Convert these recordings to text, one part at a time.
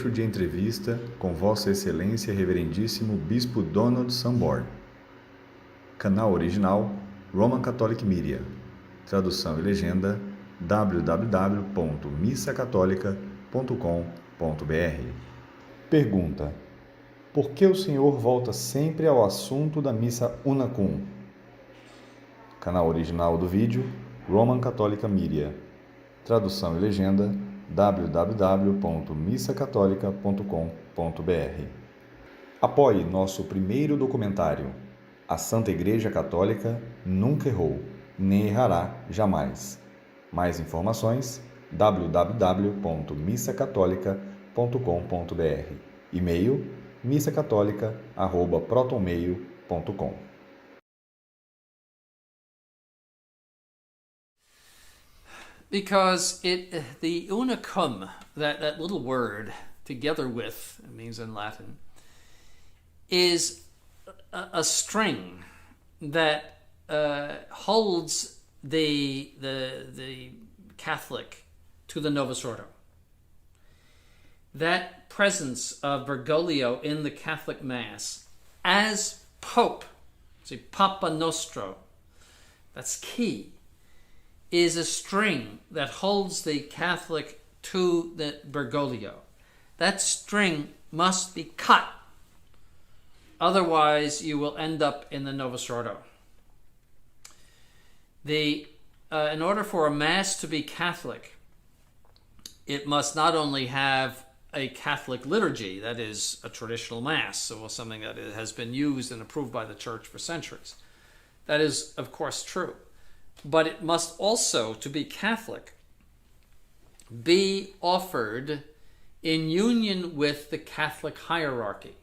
trecho de entrevista com Vossa Excelência Reverendíssimo Bispo Donald Sanborn. Canal original Roman Catholic Media. Tradução e legenda www.missacatolica.com.br. Pergunta: por que o Senhor volta sempre ao assunto da missa Unacum? Canal original do vídeo Roman Catholic Media. Tradução e legenda www.missacatolica.com.br. Apoie nosso primeiro documentário. A Santa Igreja Católica nunca errou, nem errará jamais. Mais informações www.missacatolica.com.br. E-mail missacatolica@protonmail.com. Because the unicum, that little word, together with, it means in Latin, is a string that holds the Catholic to the Novus Ordo. That presence of Bergoglio in the Catholic Mass as Pope, see, Papa Nostro, that's key, is a string that holds the Catholic to the Bergoglio. That string must be cut. Otherwise, you will end up in the Novus Ordo. In order for a Mass to be Catholic, it must not only have a Catholic liturgy, that is a traditional Mass, or something that has been used and approved by the Church for centuries. That is, of course, true. But it must also, to be Catholic, be offered in union with the Catholic hierarchy.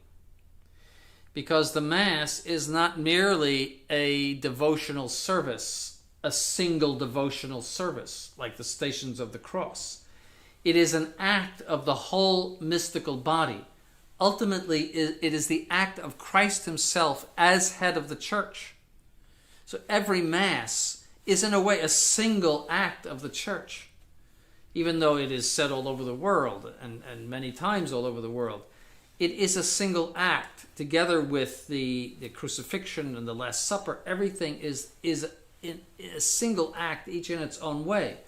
Because the Mass is not merely a devotional service, a single devotional service, like the Stations of the Cross. It is an act of the whole mystical body. Ultimately, it is the act of Christ himself as head of the Church. So every Mass is in a way a single act of the Church, even though it is said all over the world and many times all over the world. It is a single act, together with the crucifixion and the Last Supper. Everything is in a single act, each in its own way.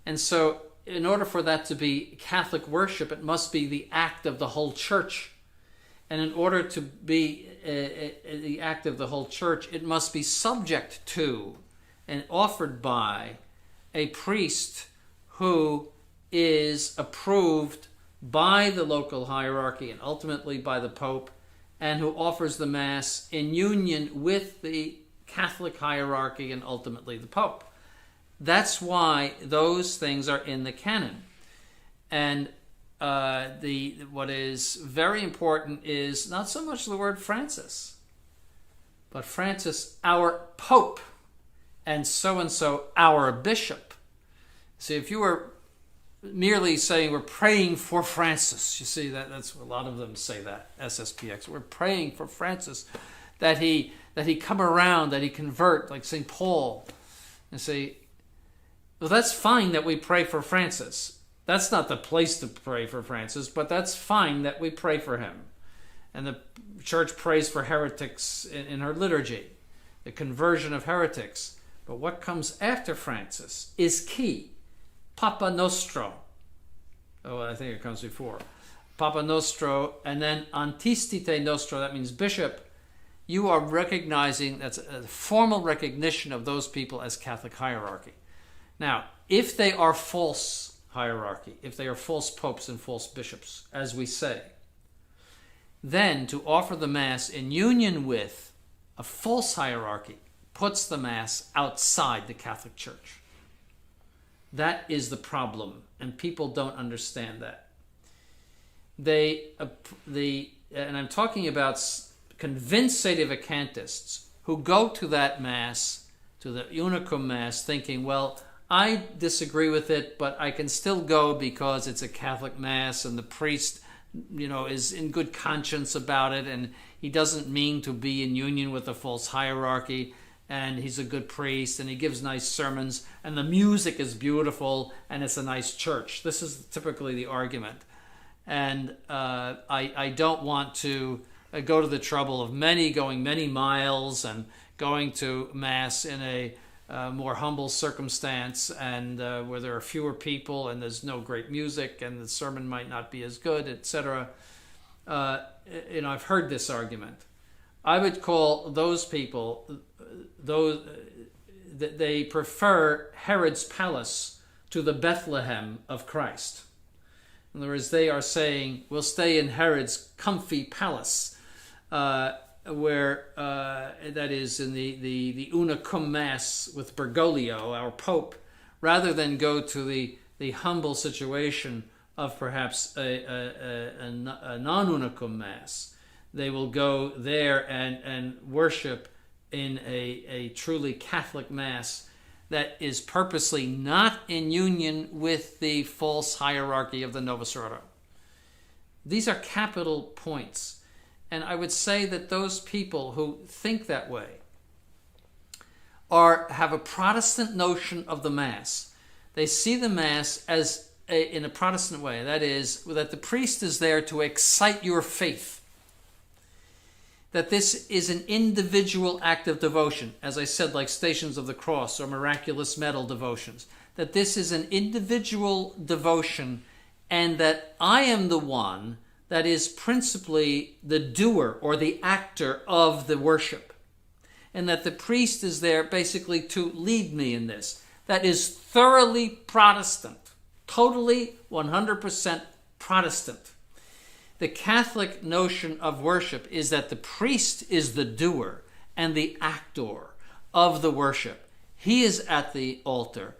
And so in order for that to be Catholic worship, it must be the act of the whole Church. And in order to be the act of the whole Church, it must be subject to and offered by a priest who is approved by the local hierarchy and ultimately by the Pope, and who offers the Mass in union with the Catholic hierarchy and ultimately the Pope. That's why those things are in the canon. And what is very important is not so much the word Francis, but Francis, our Pope, and so our bishop. See, if you were merely saying we're praying for Francis, you see that's a lot of them say that, SSPX, we're praying for Francis, that he come around, that he convert, like St. Paul, and say, well, that's fine that we pray for Francis. That's not the place to pray for Francis, but that's fine that we pray for him. And the Church prays for heretics in her liturgy, the conversion of heretics. But what comes after Francis is key. Papa Nostro. Oh, I think it comes before. Papa Nostro, and then Antistite Nostro, that means bishop. You are recognizing, that's a formal recognition of those people as Catholic hierarchy. Now, if they are false hierarchy, if they are false popes and false bishops, as we say, then to offer the Mass in union with a false hierarchy puts the Mass outside the Catholic Church. That is the problem, and people don't understand that. And I'm talking about convinced sedevacantists who go to that Mass, to the Unicum Mass, thinking, well, I disagree with it, but I can still go because it's a Catholic Mass and the priest, is in good conscience about it, and he doesn't mean to be in union with a false hierarchy, and he's a good priest, and he gives nice sermons, and the music is beautiful, and it's a nice church. This is typically the argument. and I don't want to go to the trouble of going many miles and going to Mass in a more humble circumstance, and where there are fewer people and there's no great music and the sermon might not be as good, etc. I've heard this argument. I would call those people, they prefer Herod's palace to the Bethlehem of Christ. In other words, they are saying, we'll stay in Herod's comfy palace, where that is in the Una Cum Mass with Bergoglio, our Pope, rather than go to the humble situation of perhaps a non-Una Cum Mass. They will go there and worship in a truly Catholic Mass that is purposely not in union with the false hierarchy of the Novus Ordo. These are capital points. And I would say that those people who think that way have a Protestant notion of the Mass. They see the Mass as in a Protestant way. That is, that the priest is there to excite your faith. That this is an individual act of devotion, as I said, like Stations of the Cross or Miraculous Medal devotions. That this is an individual devotion, and that I am the one that is principally the doer or the actor of the worship. And that the priest is there basically to lead me in this. That is thoroughly Protestant, totally 100% Protestant. The Catholic notion of worship is that the priest is the doer and the actor of the worship. He is at the altar.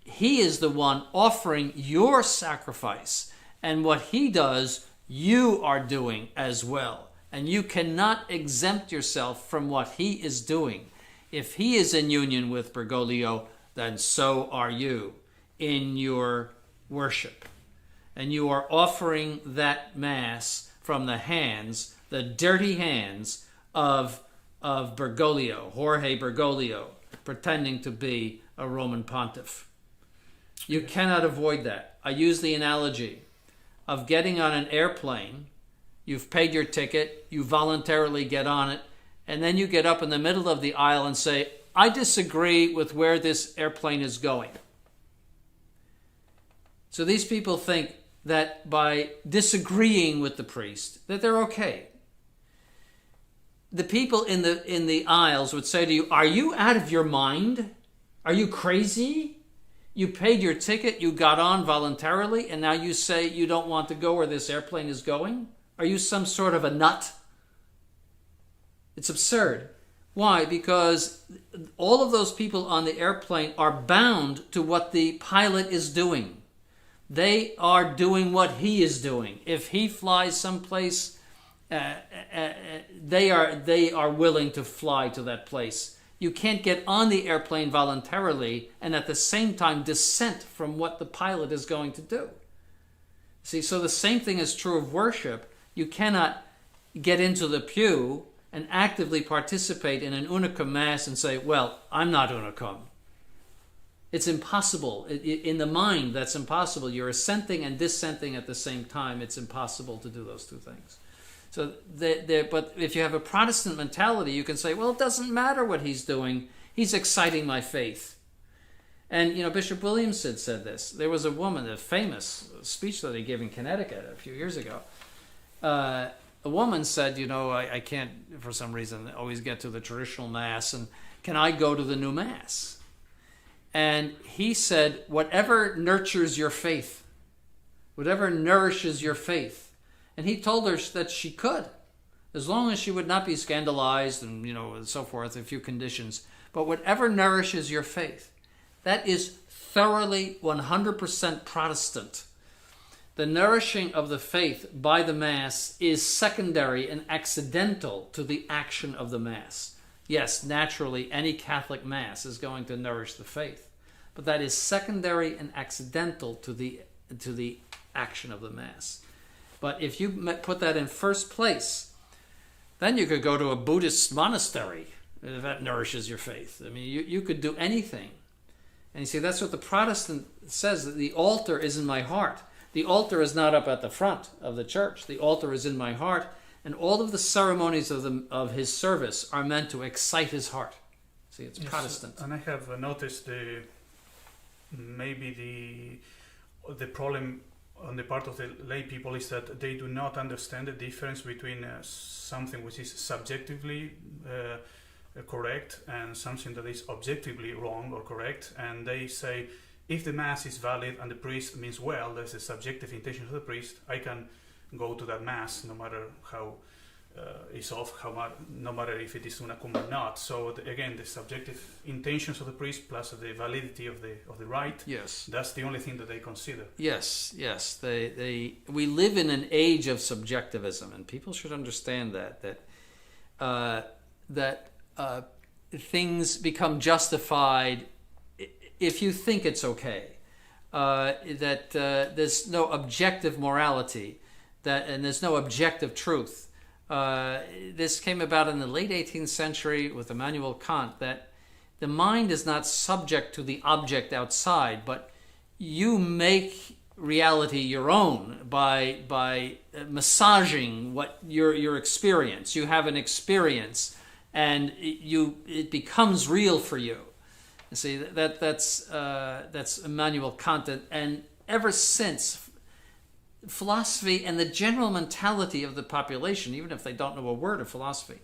He is the one offering your sacrifice. And what he does, you are doing as well. And you cannot exempt yourself from what he is doing. If he is in union with Bergoglio, then so are you in your worship. And you are offering that Mass from the hands, the dirty hands of Bergoglio, Jorge Bergoglio, pretending to be a Roman pontiff. You cannot avoid that. I use the analogy of getting on an airplane. You've paid your ticket, you voluntarily get on it, and then you get up in the middle of the aisle and say, I disagree with where this airplane is going. So these people think that by disagreeing with the priest, that they're okay. The people in the aisles would say to you, are you out of your mind? Are you crazy? You paid your ticket, you got on voluntarily, and now you say you don't want to go where this airplane is going? Are you some sort of a nut? It's absurd. Why? Because all of those people on the airplane are bound to what the pilot is doing. They are doing what he is doing. If he flies someplace, they are willing to fly to that place. You can't get on the airplane voluntarily and at the same time dissent from what the pilot is going to do. See, so the same thing is true of worship. You cannot get into the pew and actively participate in an Una Cum Mass and say, well, I'm not Una Cum. It's impossible. In the mind, that's impossible. You're assenting and dissenting at the same time. It's impossible to do those two things. So, but if you have a Protestant mentality, you can say, well, it doesn't matter what he's doing. He's exciting my faith. And, Bishop Williamson said this. There was a woman, a famous speech that he gave in Connecticut a few years ago. A woman said, I can't, for some reason, always get to the traditional Mass, and can I go to the new Mass? And he said, whatever nurtures your faith, whatever nourishes your faith. And he told her that she could, as long as she would not be scandalized and, and so forth, a few conditions. But whatever nourishes your faith, that is thoroughly 100% Protestant. The nourishing of the faith by the Mass is secondary and accidental to the action of the Mass. Yes, naturally, any Catholic Mass is going to nourish the faith, but that is secondary and accidental to the action of the Mass. But if you put that in first place, then you could go to a Buddhist monastery if that nourishes your faith. I mean, you could do anything. And you see, that's what the Protestant says, that the altar is in my heart. The altar is not up at the front of the church. The altar is in my heart, and all of the ceremonies of his service are meant to excite his heart. See, it's Protestant. And I have noticed maybe the problem on the part of the lay people is that they do not understand the difference between something which is subjectively correct and something that is objectively wrong or correct. And they say, if the mass is valid and the priest means well, there's a subjective intention of the priest, I can go to that mass no matter how it's off, no matter if it is una cum or not. So again, the subjective intentions of the priest plus the validity of the rite. Yes, that's the only thing that they consider. Yes. We live in an age of subjectivism, and people should understand that things become justified if you think it's okay. That there's no objective morality, and there's no objective truth. This came about in the late 18th century with Immanuel Kant, that the mind is not subject to the object outside, but you make reality your own by massaging what your experience. You have an experience, and it becomes real for you. You see, that's Immanuel Kant, and ever since, philosophy and the general mentality of the population, even if they don't know a word of philosophy,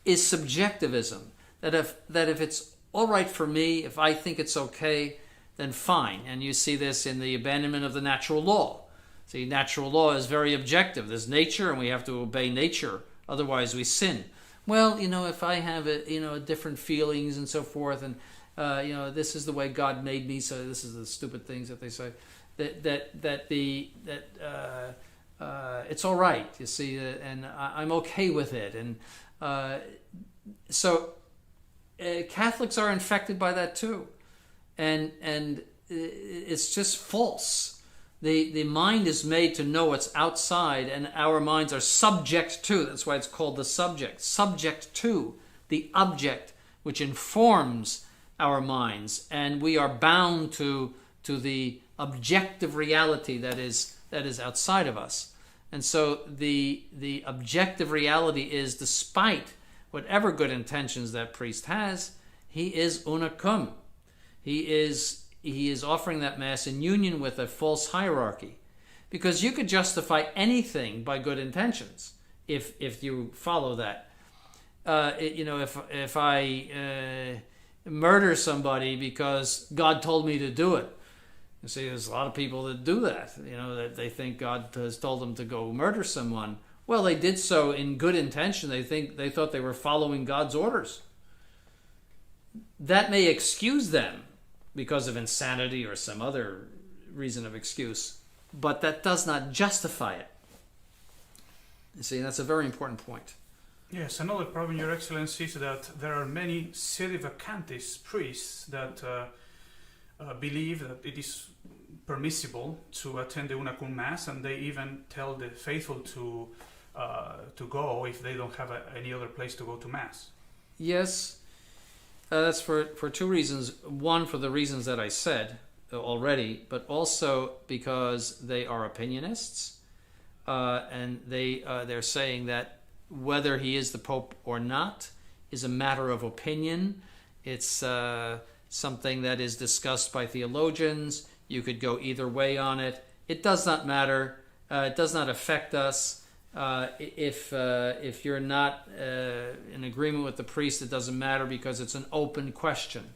is subjectivism. That if it's all right for me, if I think it's okay, then fine. And you see this in the abandonment of the natural law. See, natural law is very objective. There's nature, and we have to obey nature, otherwise we sin. Well, if I have different feelings and so forth, and this is the way God made me, so this is the stupid things that they say. It's all right, you see, and I'm okay with it, and so Catholics are infected by that too, and it's just false. The mind is made to know what's outside, and our minds are subject to. That's why it's called the subject to the object, which informs our minds, and we are bound to the objective reality that is outside of us. And so the objective reality is, despite whatever good intentions that priest has, he is una cum. He is offering that mass in union with a false hierarchy, because you could justify anything by good intentions if you follow that. If I murder somebody because God told me to do it. You see, there's a lot of people that do that, that they think God has told them to go murder someone. Well, they did so in good intention. They thought they were following God's orders. That may excuse them because of insanity or some other reason of excuse, but that does not justify it. You see, that's a very important point. Yes, another problem, Your Excellency, is that there are many sedevacantist priests that believe that it is permissible to attend the Una Cum Mass, and they even tell the faithful to go if they don't have any other place to go to Mass. Yes, that's for two reasons. One, for the reasons that I said already, but also because they are opinionists, and they're saying that whether he is the Pope or not is a matter of opinion. It's something that is discussed by theologians. You could go either way on it. It does not matter. It does not affect us. If you're not in agreement with the priest, it doesn't matter, because it's an open question.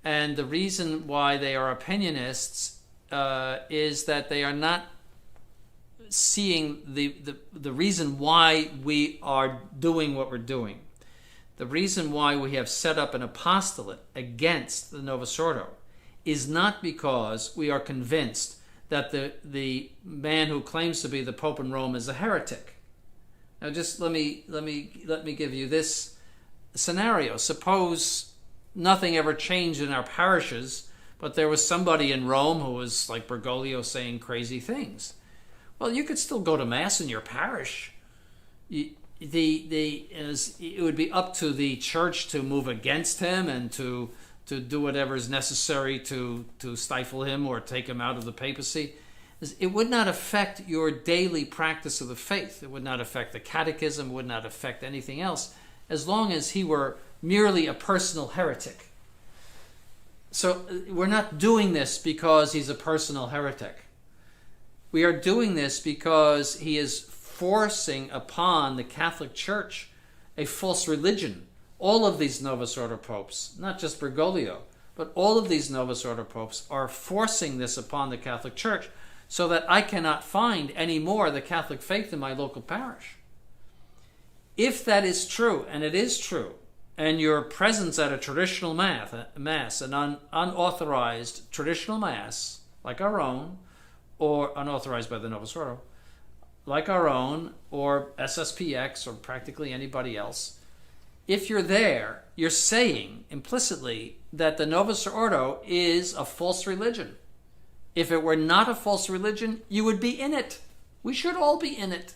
And the reason why they are opinionists is that they are not seeing the reason why we are doing what we're doing. The reason why we have set up an apostolate against the Novus Ordo is not because we are convinced that the man who claims to be the Pope in Rome is a heretic. Now, just let me give you this scenario. Suppose nothing ever changed in our parishes, but there was somebody in Rome who was like Bergoglio, saying crazy things. Well, you could still go to Mass in your parish. It would be up to the church to move against him and to do whatever is necessary to stifle him or take him out of the papacy. It would not affect your daily practice of the faith. It would not affect the catechism, it would not affect anything else, as long as he were merely a personal heretic. So we're not doing this because he's a personal heretic. We are doing this because he is forcing upon the Catholic Church a false religion. All of these Novus Ordo popes, not just Bergoglio, but all of these Novus Ordo popes are forcing this upon the Catholic Church so that I cannot find any more the Catholic faith in my local parish. If that is true, and it is true, and your presence at a traditional mass, an unauthorized traditional mass, like our own, or unauthorized by the Novus Ordo, like our own, or SSPX, or practically anybody else, if you're there, you're saying implicitly that the Novus Ordo is a false religion. If it were not a false religion, you would be in it. We should all be in it,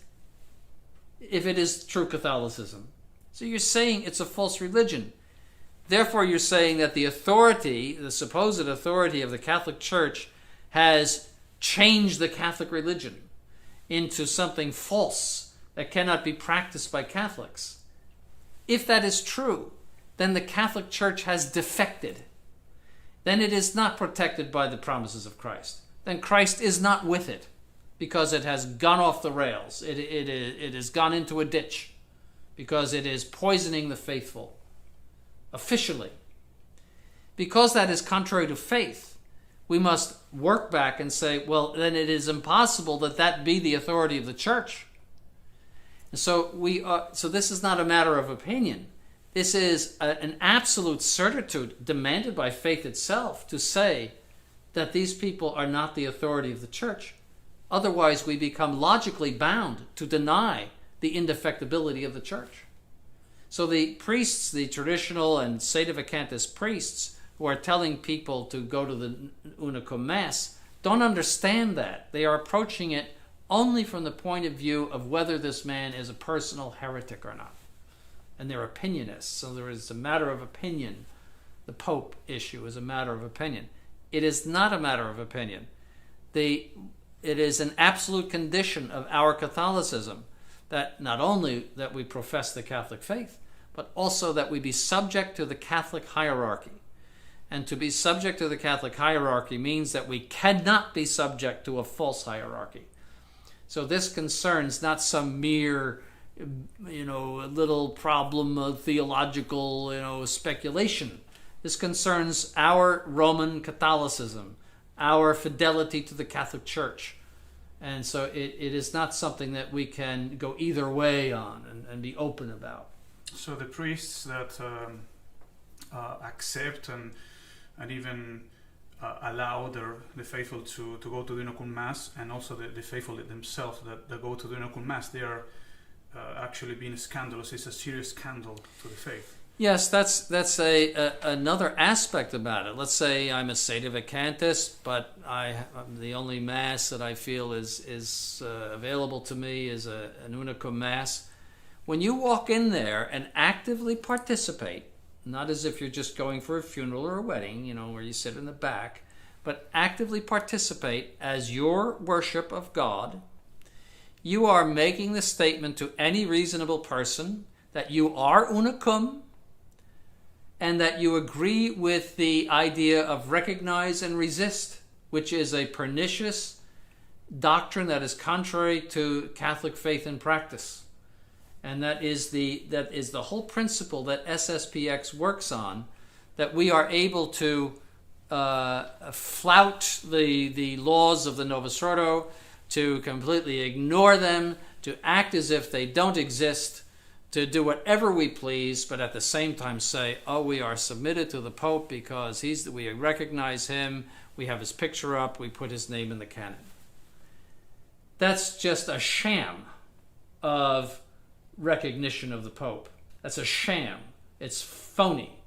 if it is true Catholicism. So you're saying it's a false religion. Therefore, you're saying that the authority, the supposed authority of the Catholic Church, has changed the Catholic religion into something false that cannot be practiced by Catholics. If that is true, then the Catholic Church has defected. Then it is not protected by the promises of Christ. Then Christ is not with it, because it has gone off the rails. It has gone into a ditch, because it is poisoning the faithful, officially. Because that is contrary to faith, we must work back and say, well, then it is impossible that that be the authority of the Church. And so so this is not a matter of opinion. This is an absolute certitude demanded by faith itself to say that these people are not the authority of the Church. Otherwise, we become logically bound to deny the indefectibility of the Church. So the priests, the traditional and sedevacantist priests who are telling people to go to the Unicum Mass, don't understand that. They are approaching it only from the point of view of whether this man is a personal heretic or not. And they're opinionists, so there is a matter of opinion. The Pope issue is a matter of opinion. It is not a matter of opinion. It is an absolute condition of our Catholicism that not only that we profess the Catholic faith, but also that we be subject to the Catholic hierarchy. And to be subject to the Catholic hierarchy means that we cannot be subject to a false hierarchy. So this concerns not some mere little problem of theological, speculation. This concerns our Roman Catholicism, our fidelity to the Catholic Church. And so it is not something that we can go either way on and be open about. So the priests that accept and even allow the faithful to go to the Unicum Mass, and also the faithful themselves that go to the Unicum Mass, they are actually being scandalous. It's a serious scandal to the faith. Yes, that's another aspect about it. Let's say I'm a sedevacantist, but the only Mass that I feel is available to me is an Unicum Mass. When you walk in there and actively participate, not as if you're just going for a funeral or a wedding, where you sit in the back, but actively participate as your worship of God, you are making the statement to any reasonable person that you are unicum, and that you agree with the idea of recognize and resist, which is a pernicious doctrine that is contrary to Catholic faith and practice. And that is the whole principle that SSPX works on, that we are able to flout the laws of the Novus Ordo, to completely ignore them, to act as if they don't exist, to do whatever we please, but at the same time say, we are submitted to the Pope because we recognize him, we have his picture up, we put his name in the canon. That's just a sham of recognition of the Pope. That's a sham. It's phony.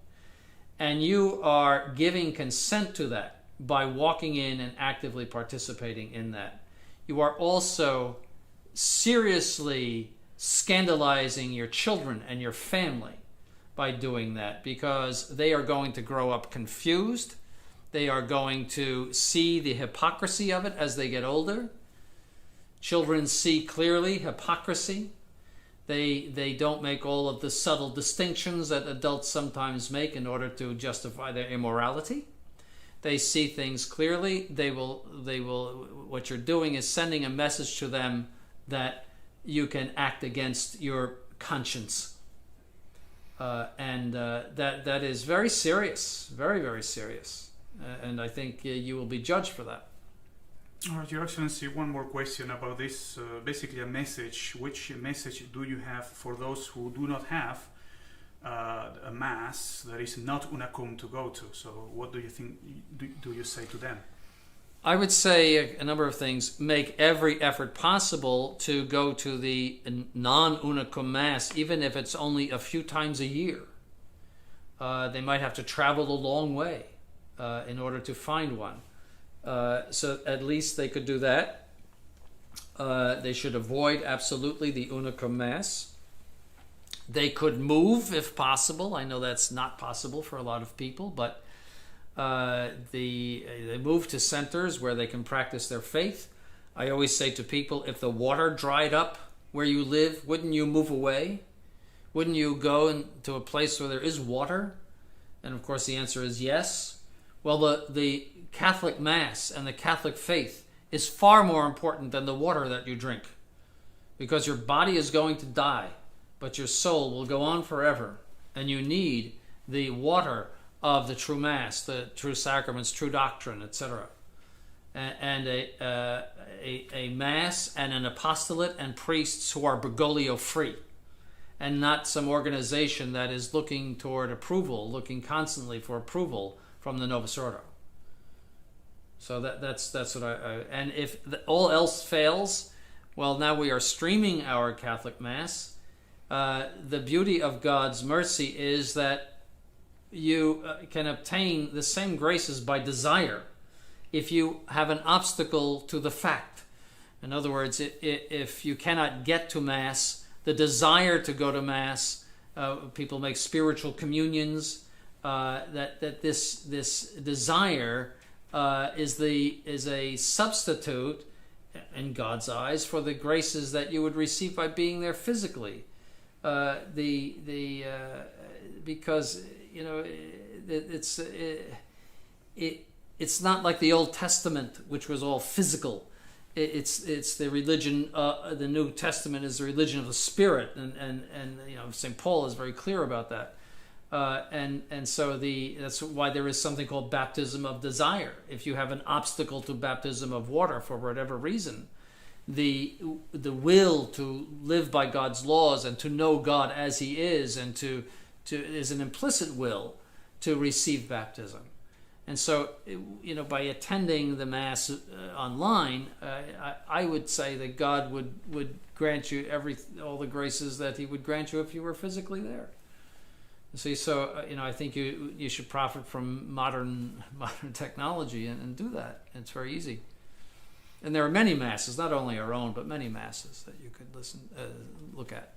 And you are giving consent to that by walking in and actively participating in that. You are also seriously scandalizing your children and your family by doing that, because they are going to grow up confused They are going to see the hypocrisy of it as they get older. Children see clearly hypocrisy. They don't make all of the subtle distinctions that adults sometimes make in order to justify their immorality. They see things clearly. They will. What you're doing is sending a message to them that you can act against your conscience, and that is very serious, very, very serious. And I think you will be judged for that. All right, Your Excellency, one more question about this. Basically, a message. Which message do you have for those who do not have a mass that is not unacum to go to? So, what do you think? Do you say to them? I would say a number of things. Make every effort possible to go to the non-unacum mass, even if it's only a few times a year. They might have to travel a long way in order to find one. So at least they could do that. They should avoid absolutely the unacum mass. They could move if possible. I know that's not possible for a lot of people, but they move to centers where they can practice their faith. I always say to people, if the water dried up where you live, wouldn't you move away? Wouldn't you go into a place where there is water? And of course the answer is yes. Well, the Catholic Mass and the Catholic faith is far more important than the water that you drink, because your body is going to die, but your soul will go on forever, and you need the water of the true Mass, the true sacraments, true doctrine, etc. And a Mass and an apostolate and priests who are Bergoglio free, and not some organization that is looking toward approval, looking constantly for approval from the Novus Ordo. So that's what I and if all else fails, well, now we are streaming our Catholic Mass. The beauty of God's mercy is that you can obtain the same graces by desire if you have an obstacle to the fact. In other words, if you cannot get to Mass, the desire to go to Mass, people make spiritual communions. That this desire is a substitute in God's eyes for the graces that you would receive by being there physically. Because it's not like the Old Testament, which was all physical. It's the religion. The New Testament is the religion of the Spirit, and St. Paul is very clear about that. And so that's why there is something called baptism of desire. If you have an obstacle to baptism of water for whatever reason, the will to live by God's laws and to know God as He is, and to is an implicit will to receive baptism. And so, by attending the Mass online, I would say that God would grant you all the graces that He would grant you if you were physically there. See, so I think you should profit from modern technology and do that. It's very easy. And there are many masses, not only our own, but many masses that you could look at.